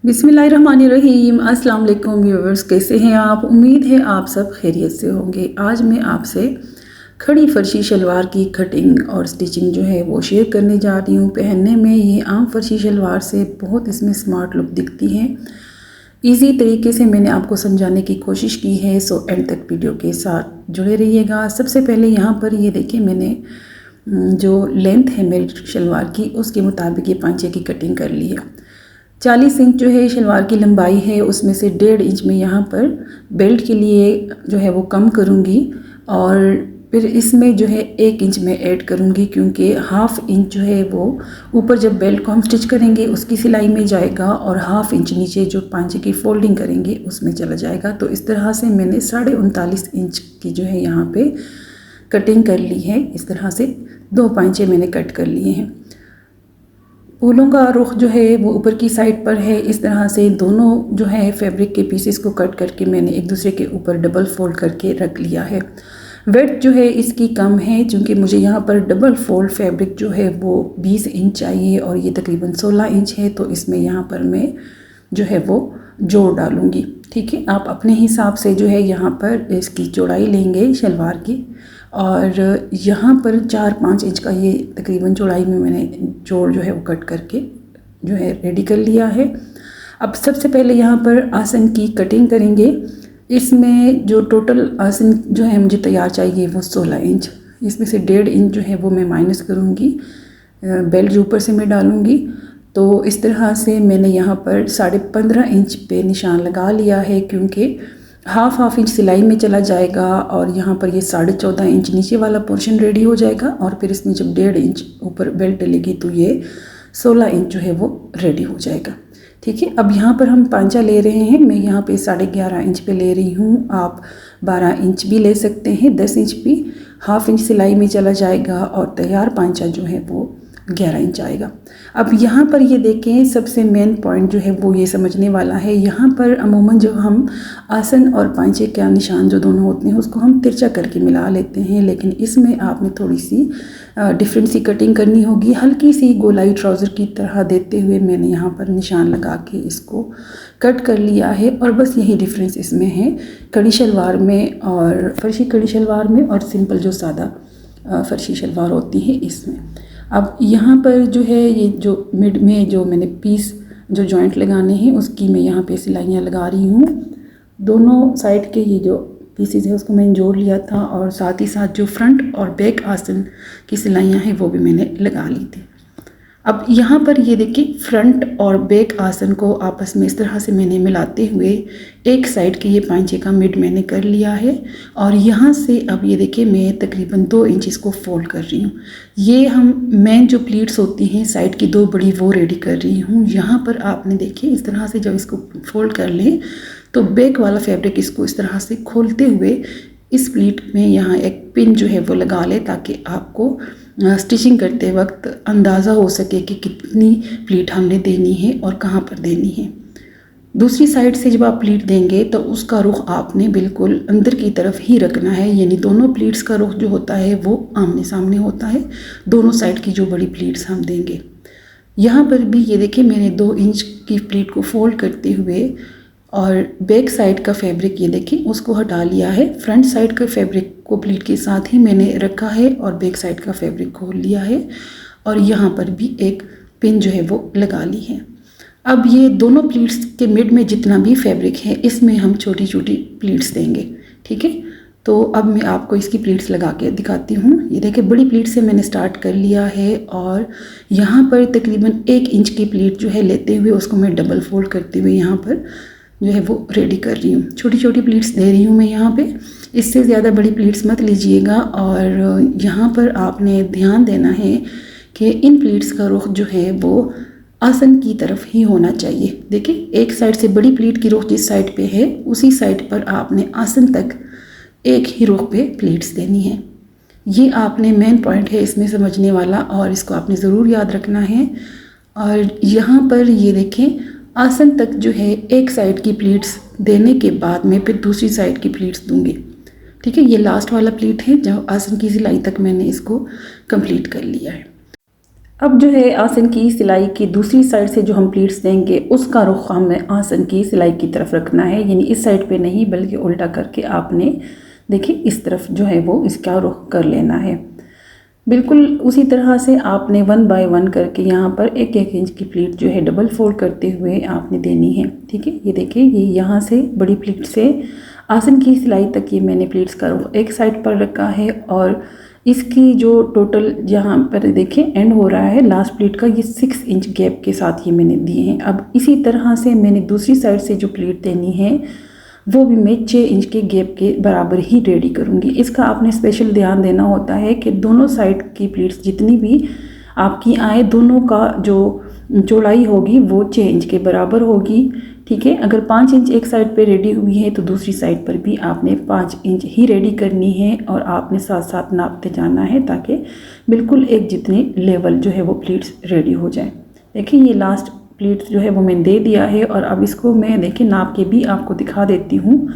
बिस्मिल्लाहिर्रहमानिर्रहीम। अस्सलाम वालेकुम व्यूअर्स, कैसे हैं आप? उम्मीद है आप सब खैरियत से होंगे। आज मैं आपसे खड़ी फर्शी शलवार की कटिंग और स्टिचिंग जो है वो शेयर करने जा रही हूँ। पहनने में ये आम फर्शी शलवार से बहुत इसमें स्मार्ट लुक दिखती है। इजी तरीके से मैंने आपको समझाने की कोशिश की है, सो एंड तक वीडियो के साथ जुड़े रहिएगा। सबसे पहले यहाँ पर ये देखिए, मैंने जो लेंथ है मेरी शलवार की उसके मुताबिक ये पांचे की कटिंग कर ली है। 40 इंच जो है शलवार की लंबाई है, उसमें से 1.5 इंच में यहाँ पर बेल्ट के लिए जो है वो कम करूँगी और फिर इसमें जो है 1 इंच में ऐड करूँगी, क्योंकि हाफ इंच जो है वो ऊपर जब बेल्ट को हम स्टिच करेंगे उसकी सिलाई में जाएगा और हाफ इंच नीचे जो पांचे की फोल्डिंग करेंगे उसमें चला जाएगा। तो इस तरह से मैंने 39.5 इंच की जो है यहाँ पे कटिंग कर ली है। इस तरह से 2 पांचे मैंने कट कर लिए हैं। फूलों का रुख जो है वो ऊपर की साइड पर है। इस तरह से दोनों जो है फैब्रिक के पीसेस को कट करके मैंने एक दूसरे के ऊपर डबल फोल्ड करके रख लिया है। वेट जो है इसकी कम है, क्योंकि मुझे यहाँ पर डबल फोल्ड फैब्रिक जो है वो 20 इंच चाहिए और ये तकरीबन 16 इंच है। तो इसमें यहाँ पर मैं जो है वो जोड़ डालूँगी। ठीक है, आप अपने हिसाब से जो है यहाँ पर इसकी चौड़ाई लेंगे शलवार की, और यहाँ पर 4-5 इंच का ये तकरीबन चौड़ाई में मैंने जोड़ जो है वो कट करके जो है रेडी कर लिया है। अब सबसे पहले यहाँ पर आसन की कटिंग करेंगे। इसमें जो टोटल आसन जो है मुझे तैयार चाहिए वो 16 इंच। इसमें से 1.5 इंच जो है वो मैं माइनस करूँगी, बेल्ट जो ऊपर से मैं डालूँगी। तो इस तरह से मैंने यहाँ पर 15.5 इंच पे निशान लगा लिया है, क्योंकि हाफ इंच सिलाई में चला जाएगा और यहाँ पर ये 14.5 इंच नीचे वाला पोर्शन रेडी हो जाएगा और फिर इसमें जब 1.5 इंच ऊपर बेल्ट डलेगी तो ये 16 इंच जो है वो रेडी हो जाएगा। ठीक है, अब यहाँ पर हम पांचा ले रहे हैं। मैं यहाँ पे 11.5 इंच पे ले रही हूँ। आप 12 इंच भी ले सकते हैं, 10 इंच भी। हाफ इंच सिलाई में चला जाएगा और तैयार पांचा जो है वो 11 इंच आएगा। अब यहाँ पर ये देखें, सबसे मेन पॉइंट जो है वो ये समझने वाला है। यहाँ पर अमूमन जो हम आसन और पांचे का निशान जो दोनों होते हैं उसको हम तिरछा करके मिला लेते हैं, लेकिन इसमें आपने थोड़ी सी डिफरेंट सी कटिंग करनी होगी। हल्की सी गोलाई ट्राउज़र की तरह देते हुए मैंने यहाँ पर निशान लगा के इसको कट कर लिया है। और बस यही डिफरेंस इसमें है कड़ी शलवार में और फर्शी कड़ी शलवार में और सिंपल जो सादा फर्शी शलवार होती है इसमें। अब यहाँ पर जो है ये जो मिड में जो मैंने पीस जो जॉइंट लगाने हैं उसकी मैं यहाँ पे सिलाइयाँ लगा रही हूँ। दोनों साइड के ये जो पीसेस है उसको मैंने जोड़ लिया था और साथ ही साथ जो फ्रंट और बैक आसन की सिलाइयाँ हैं वो भी मैंने लगा ली थी। अब यहाँ पर ये देखिए, फ्रंट और बैक आसन को आपस में इस तरह से मैंने मिलाते हुए एक साइड के ये पांचे का मिड मैंने कर लिया है और यहाँ से अब ये देखिए मैं तकरीबन 2 इंच इसको फोल्ड कर रही हूँ। ये हम मेन जो प्लीट्स होती हैं साइड की 2 बड़ी वो रेडी कर रही हूँ। यहाँ पर आपने देखिए इस तरह से जब इसको फोल्ड कर लें तो बैक वाला फैब्रिक इसको इस तरह से खोलते हुए इस प्लीट में यहाँ एक पिन जो है वो लगा ले, ताकि आपको स्टिचिंग करते वक्त अंदाज़ा हो सके कि कितनी प्लीट हमने देनी है और कहाँ पर देनी है। दूसरी साइड से जब आप प्लीट देंगे तो उसका रुख आपने बिल्कुल अंदर की तरफ ही रखना है, यानी दोनों प्लीट्स का रुख जो होता है वो आमने सामने होता है, दोनों साइड की जो बड़ी प्लीट्स हम देंगे। यहाँ पर भी ये देखिए मैंने 2 इंच की प्लीट को फोल्ड करते हुए और बैक साइड का फैब्रिक ये देखिए उसको हटा लिया है। फ्रंट साइड का फैब्रिक को प्लीट के साथ ही मैंने रखा है और बैक साइड का फैब्रिक खोल लिया है और यहाँ पर भी एक पिन जो है वो लगा ली है। अब ये दोनों प्लीट्स के मिड में जितना भी फैब्रिक है इसमें हम छोटी छोटी प्लीट्स देंगे। ठीक है, तो अब मैं आपको इसकी प्लीट्स लगा के दिखाती हूँ। ये देखिए बड़ी प्लीट से मैंने स्टार्ट कर लिया है और यहाँ पर तकरीबन 1 इंच की प्लीट जो है लेते हुए उसको मैं डबल फोल्ड करते हुए यहाँ पर जो है वो रेडी कर रही हूँ। छोटी छोटी प्लीट्स दे रही हूँ मैं यहाँ पे, इससे ज़्यादा बड़ी प्लीट्स मत लीजिएगा। और यहाँ पर आपने ध्यान देना है कि इन प्लीट्स का रुख जो है वो आसन की तरफ ही होना चाहिए। देखिए एक साइड से बड़ी प्लीट की रुख जिस साइड पे है उसी साइड पर आपने आसन तक एक ही रुख पे प्लीट्स देनी है। ये आपने मेन पॉइंट है इसमें समझने वाला और इसको आपने ज़रूर याद रखना है। और यहाँ पर ये देखें आसन तक जो है एक साइड की प्लीट्स देने के बाद मैं फिर दूसरी साइड की प्लीट्स दूंगी। ठीक है, ये लास्ट वाला प्लीट है जो आसन की सिलाई तक मैंने इसको कंप्लीट कर लिया है। अब जो है आसन की सिलाई की दूसरी साइड से जो हम प्लीट्स देंगे उसका रुख हमें आसन की सिलाई की तरफ रखना है, यानी इस साइड पे नहीं बल्कि उल्टा करके आपने देखिए इस तरफ जो है वो इसका रुख कर लेना है। बिल्कुल उसी तरह से आपने 1 बाय 1 करके यहाँ पर 1-1 इंच की प्लीट जो है डबल फोल्ड करते हुए आपने देनी है। ठीक है, ये देखिए ये यहाँ से बड़ी प्लीट से आसन की सिलाई तक ये मैंने प्लीट्स का रुख एक साइड पर रखा है और इसकी जो टोटल जहाँ पर देखिए एंड हो रहा है लास्ट प्लीट का, ये 6 इंच गैप के साथ ये मैंने दिए हैं। अब इसी तरह से मैंने दूसरी साइड से जो प्लीट देनी है वो भी मैं 6 इंच के गैप के बराबर ही रेडी करूँगी। इसका आपने स्पेशल ध्यान देना होता है कि दोनों साइड की प्लीट्स जितनी भी आपकी आए दोनों का जो चौड़ाई होगी वो 6 इंच के बराबर होगी। ठीक है, अगर 5 इंच एक साइड पे रेडी हुई है तो दूसरी साइड पर भी आपने 5 इंच ही रेडी करनी है और आपने साथ साथ नापते जाना है ताकि बिल्कुल एक जितनी लेवल जो है वो प्लीट्स रेडी हो जाए। देखिए ये लास्ट प्लीट्स जो है वो मैंने दे दिया है और अब इसको मैं देखिए नाप के भी आपको दिखा देती हूँ।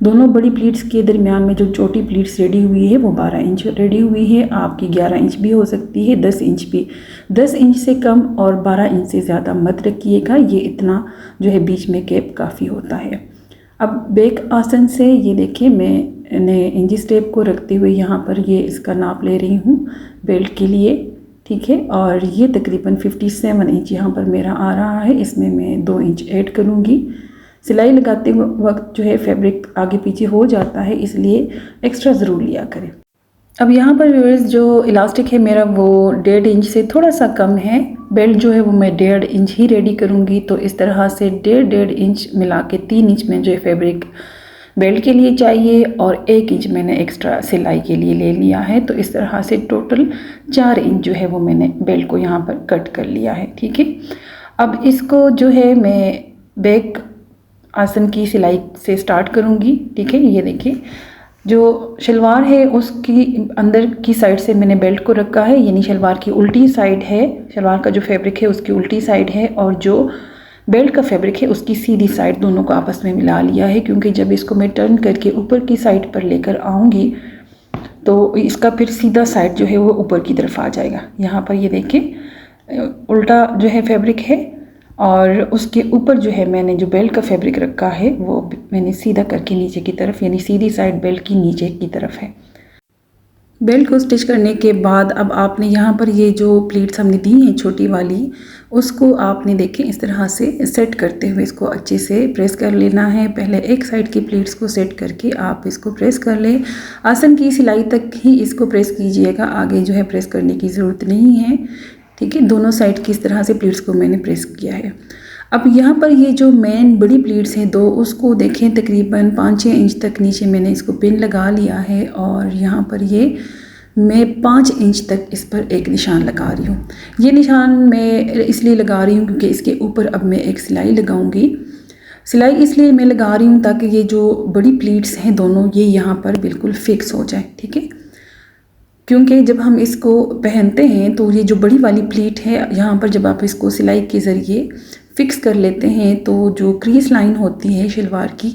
दोनों बड़ी प्लीट्स के दरमियान में जो छोटी प्लीट्स रेडी हुई है वो 12 इंच रेडी हुई है, आपकी 11 इंच भी हो सकती है, 10 इंच भी। 10 इंच से कम और 12 इंच से ज़्यादा मत रखिएगा, ये इतना जो है बीच में गैप काफ़ी होता है। अब बैक आसन से ये देखिए मैंने इंची टेप को रखते हुए यहाँ पर ये इसका नाप ले रही हूँ बेल्ट के लिए। ठीक है, और ये तकरीबन 57 इंच यहाँ पर मेरा आ रहा है, इसमें मैं 2 इंच ऐड करूँगी। सिलाई लगाते वक्त जो है फैब्रिक आगे पीछे हो जाता है, इसलिए एक्स्ट्रा ज़रूर लिया करें। अब यहाँ पर व्यूअर्स जो इलास्टिक है मेरा वो 1.5 इंच से थोड़ा सा कम है। बेल्ट जो है वो मैं 1.5 इंच ही रेडी करूँगी, तो इस तरह से 1.5 इंच मिला के 3 इंच में जो है फैब्रिक बेल्ट के लिए चाहिए और 1 इंच मैंने एक्स्ट्रा सिलाई के लिए ले लिया है। तो इस तरह से टोटल 4 इंच जो है वो मैंने बेल्ट को यहाँ पर कट कर लिया है। ठीक है, अब इसको जो है मैं बैक आसन की सिलाई से स्टार्ट करूँगी। ठीक है, ये देखिए जो शलवार है उसकी अंदर की साइड से मैंने बेल्ट को रखा है, यानी शलवार की उल्टी साइड है, शलवार का जो फैब्रिक है उसकी उल्टी साइड है और जो बेल्ट का फैब्रिक है उसकी सीधी साइड, दोनों को आपस में मिला लिया है क्योंकि जब इसको मैं टर्न करके ऊपर की साइड पर लेकर आऊँगी तो इसका फिर सीधा साइड जो है वो ऊपर की तरफ आ जाएगा। यहाँ पर ये देखिए उल्टा जो है फैब्रिक है और उसके ऊपर जो है मैंने जो बेल्ट का फैब्रिक रखा है वो मैंने सीधा करके नीचे की तरफ, यानी सीधी साइड बेल्ट की नीचे की तरफ है। बेल्ट को स्टिच करने के बाद अब आपने यहाँ पर ये जो प्लीट्स हमने दी हैं छोटी वाली, उसको आपने देखें इस तरह से सेट करते हुए इसको अच्छे से प्रेस कर लेना है। पहले एक साइड की प्लीट्स को सेट करके आप इसको प्रेस कर लें, आसन की सिलाई तक ही इसको प्रेस कीजिएगा, आगे जो है प्रेस करने की ज़रूरत नहीं है। ठीक है, दोनों साइड की इस तरह से प्लीट्स को मैंने प्रेस किया है। अब यहाँ पर ये जो मेन बड़ी प्लीट्स हैं दो, उसको देखें तकरीबन 5-6 इंच तक नीचे मैंने इसको पिन लगा लिया है और यहाँ पर ये मैं 5 इंच तक इस पर एक निशान लगा रही हूँ। ये निशान मैं इसलिए लगा रही हूँ क्योंकि इसके ऊपर अब मैं एक सिलाई लगाऊंगी। सिलाई इसलिए मैं लगा रही हूँ ताकि ये जो बड़ी प्लीट्स हैं दोनों ये यहाँ पर बिल्कुल फिक्स हो जाए। ठीक है, क्योंकि जब हम इसको पहनते हैं तो ये जो बड़ी वाली प्लीट है यहाँ पर जब आप इसको सिलाई के ज़रिए फिक्स कर लेते हैं तो जो क्रीज लाइन होती है शलवार की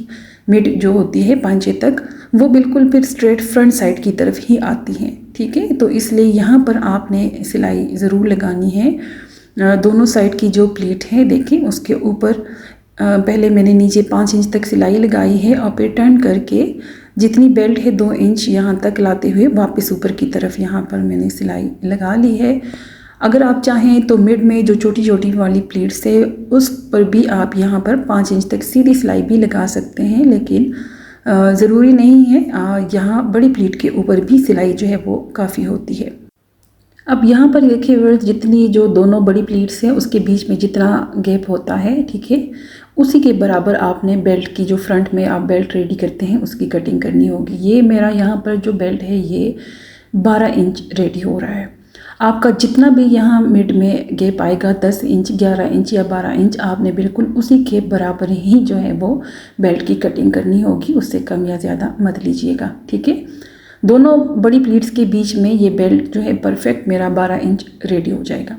मिड जो होती है पांचे तक, वो बिल्कुल फिर स्ट्रेट फ्रंट साइड की तरफ ही आती है। ठीक है, तो इसलिए यहाँ पर आपने सिलाई ज़रूर लगानी है। दोनों साइड की जो प्लीट है देखिए उसके ऊपर पहले मैंने नीचे 5 इंच तक सिलाई लगाई है और फिर टर्न करके जितनी बेल्ट है 2 इंच यहाँ तक लाते हुए वापस ऊपर की तरफ यहाँ पर मैंने सिलाई लगा ली है। अगर आप चाहें तो मिड में जो छोटी छोटी वाली प्लीट्स है उस पर भी आप यहाँ पर 5 इंच तक सीधी सिलाई भी लगा सकते हैं, लेकिन ज़रूरी नहीं है। यहाँ बड़ी प्लीट के ऊपर भी सिलाई जो है वो काफ़ी होती है। अब यहाँ पर देखिए व्यूअर्स जितनी जो दोनों बड़ी प्लीट्स हैं उसके बीच में जितना गैप होता है, ठीक है, उसी के बराबर आपने बेल्ट की जो फ्रंट में आप बेल्ट रेडी करते हैं उसकी कटिंग करनी होगी। ये मेरा यहाँ पर जो बेल्ट है ये 12 इंच रेडी हो रहा है। आपका जितना भी यहाँ मिड में गैप आएगा 10 इंच, 11 इंच या 12 इंच, आपने बिल्कुल उसी के बराबर ही जो है वो बेल्ट की कटिंग करनी होगी, उससे कम या ज़्यादा मत लीजिएगा। ठीक है, दोनों बड़ी प्लीट्स के बीच में ये बेल्ट जो है परफेक्ट मेरा 12 इंच रेडी हो जाएगा।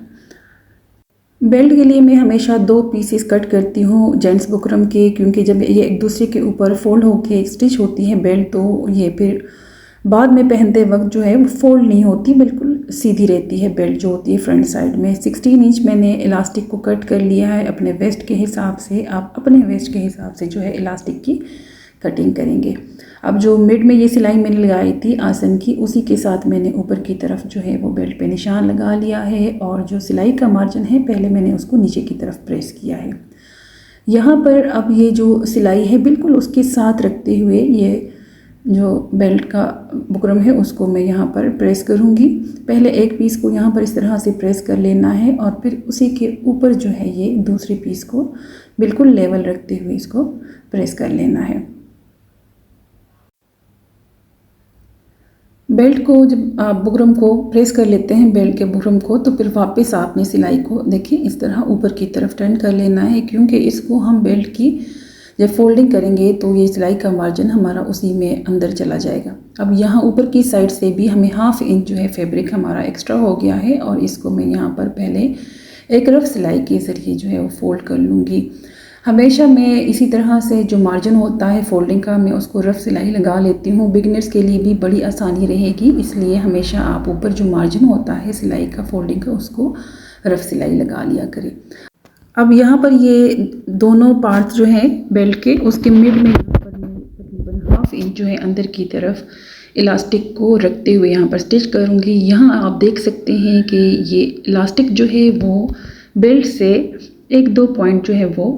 बेल्ट के लिए मैं हमेशा 2 पीसेस कट करती हूँ जेंट्स बुकरम के, क्योंकि जब ये एक दूसरे के ऊपर फोल्ड होके स्टिच होती है बेल्ट तो ये फिर बाद में पहनते वक्त जो है वो फोल्ड नहीं होती, बिल्कुल सीधी रहती है बेल्ट जो होती है फ्रंट साइड में। 16 इंच मैंने इलास्टिक को कट कर लिया है अपने वेस्ट के हिसाब से। आप अपने वेस्ट के हिसाब से जो है इलास्टिक की कटिंग करेंगे। अब जो मिड में ये सिलाई मैंने लगाई थी आसन की, उसी के साथ मैंने ऊपर की तरफ जो है वो बेल्ट पे निशान लगा लिया है और जो सिलाई का मार्जिन है पहले मैंने उसको नीचे की तरफ प्रेस किया है। यहाँ पर अब ये जो सिलाई है बिल्कुल उसके साथ रखते हुए ये जो बेल्ट का बुकरम है उसको मैं यहाँ पर प्रेस करूँगी। पहले एक पीस को यहाँ पर इस तरह से प्रेस कर लेना है और फिर उसी के ऊपर जो है ये दूसरी पीस को बिल्कुल लेवल रखते हुए इसको प्रेस कर लेना है। बेल्ट को जब आप बुकरम को प्रेस कर लेते हैं बेल्ट के बुकरम को, तो फिर वापस आपने सिलाई को देखिए इस तरह ऊपर की तरफ टर्न कर लेना है, क्योंकि इसको हम बेल्ट की जब फोल्डिंग करेंगे तो ये सिलाई का मार्जिन हमारा उसी में अंदर चला जाएगा। अब यहाँ ऊपर की साइड से भी हमें 1/2 इंच जो है फैब्रिक हमारा एक्स्ट्रा हो गया है और इसको मैं यहाँ पर पहले एक रफ सिलाई के ज़रिए जो है वो फोल्ड कर लूँगी। हमेशा मैं इसी तरह से जो मार्जिन होता है फोल्डिंग का, मैं उसको रफ सिलाई लगा लेती हूँ। बिगिनर्स के लिए भी बड़ी आसानी रहेगी, इसलिए हमेशा आप ऊपर जो मार्जिन होता है सिलाई का फोल्डिंग का उसको रफ सिलाई लगा लिया करें। अब यहाँ पर ये दोनों पार्ट्स जो हैं बेल्ट के, उसके मिड में यहाँ पर मैं तकरीबन 1/2 इंच जो है अंदर की तरफ इलास्टिक को रखते हुए यहाँ पर स्टिच करूँगी। यहाँ आप देख सकते हैं कि ये इलास्टिक जो है वो बेल्ट से 1-2 पॉइंट जो है वो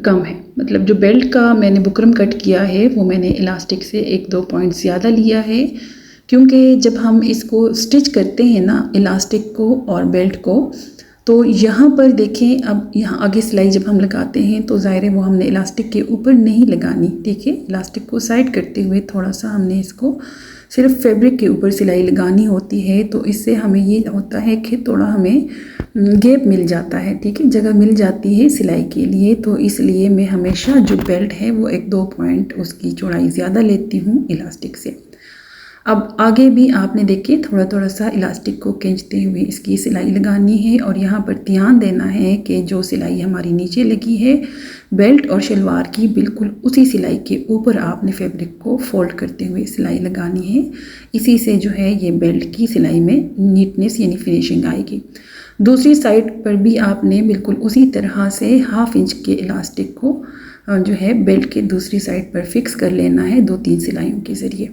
कम है। मतलब जो बेल्ट का मैंने बुकरम कट किया है वो मैंने इलास्टिक से 1-2 पॉइंट ज़्यादा लिया है, क्योंकि जब हम इसको स्टिच करते हैं ना इलास्टिक को और बेल्ट को, तो यहाँ पर देखें अब यहाँ आगे सिलाई जब हम लगाते हैं तो ज़ाहिर है वो हमने इलास्टिक के ऊपर नहीं लगानी, ठीक है। इलास्टिक को साइड करते हुए थोड़ा सा हमने इसको सिर्फ फैब्रिक के ऊपर सिलाई लगानी होती है, तो इससे हमें ये होता है कि थोड़ा हमें गैप मिल जाता है, ठीक है, जगह मिल जाती है सिलाई के लिए। तो इसलिए मैं हमेशा जो बेल्ट है वो 1-2 पॉइंट उसकी चौड़ाई ज़्यादा लेती हूँ इलास्टिक से। अब आगे भी आपने देखिए थोड़ा थोड़ा सा इलास्टिक को खींचते हुए इसकी सिलाई लगानी है और यहाँ पर ध्यान देना है कि जो सिलाई हमारी नीचे लगी है बेल्ट और शलवार की, बिल्कुल उसी सिलाई के ऊपर आपने फैब्रिक को फोल्ड करते हुए सिलाई लगानी है। इसी से जो है ये बेल्ट की सिलाई में नीटनेस यानी फिनिशिंग आएगी। दूसरी साइड पर भी आपने बिल्कुल उसी तरह से 1/2 इंच के इलास्टिक को जो है बेल्ट के दूसरी साइड पर फिक्स कर लेना है 2-3 सिलाइयों के ज़रिए,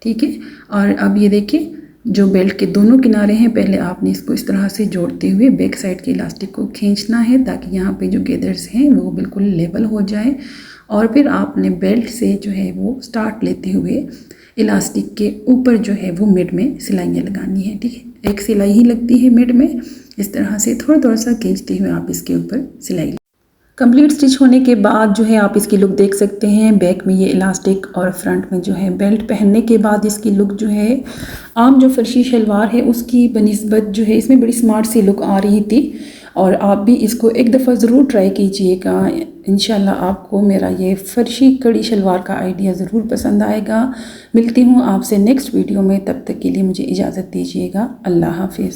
ठीक है। और अब ये देखिए जो बेल्ट के दोनों किनारे हैं, पहले आपने इसको इस तरह से जोड़ते हुए बैक साइड के इलास्टिक को खींचना है ताकि यहाँ पे जो गैदर्स हैं वो बिल्कुल लेवल हो जाए। और फिर आपने बेल्ट से जो है वो स्टार्ट लेते हुए इलास्टिक के ऊपर जो है वो मिड में सिलाइयाँ लगानी है, ठीक है। एक सिलाई ही लगती है मिड में, इस तरह से थोड़ा थोड़ा सा खींचते हुए आप इसके ऊपर सिलाई। कंप्लीट स्टिच होने के बाद जो है आप इसकी लुक देख सकते हैं। बैक में ये इलास्टिक और फ्रंट में जो है बेल्ट पहनने के बाद इसकी लुक जो है आम जो फर्शी शलवार है उसकी बनिस्बत जो है इसमें बड़ी स्मार्ट सी लुक आ रही थी। और आप भी इसको एक दफ़ा ज़रूर ट्राई कीजिएगा, इंशाल्लाह आपको मेरा ये फर्शी कड़ी शलवार का आइडिया ज़रूर पसंद आएगा। मिलती हूँ आपसे नेक्स्ट वीडियो में, तब तक के लिए मुझे इजाज़त दीजिएगा। अल्लाह हाफिज़।